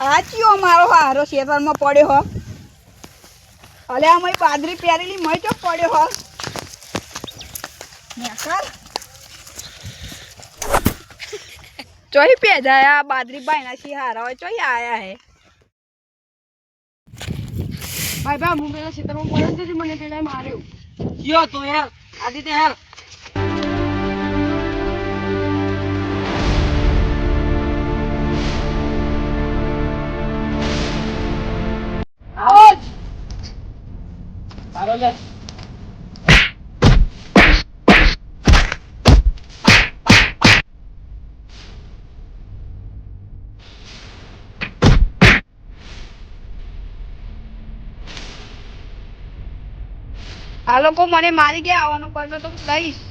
આ ચિયો મારો હારો શેતરમાં પડ્યો હો. અલે આ મય બાદરી પહેરેલી મય ચો પડ્યો હો. નેકર ચોહી પેજાયા બાદરી બાયના શી હારા હોય ચોહી આયા હે. ભાઈ હું પેલા ખેતરમાં પડ્યો તો મને પેલા માર્યો. કયો તું યાર આદિત્ય યાર આવો લે આ લોકો મને મારી ગયા આવવાનું કરતો તો લઈશ.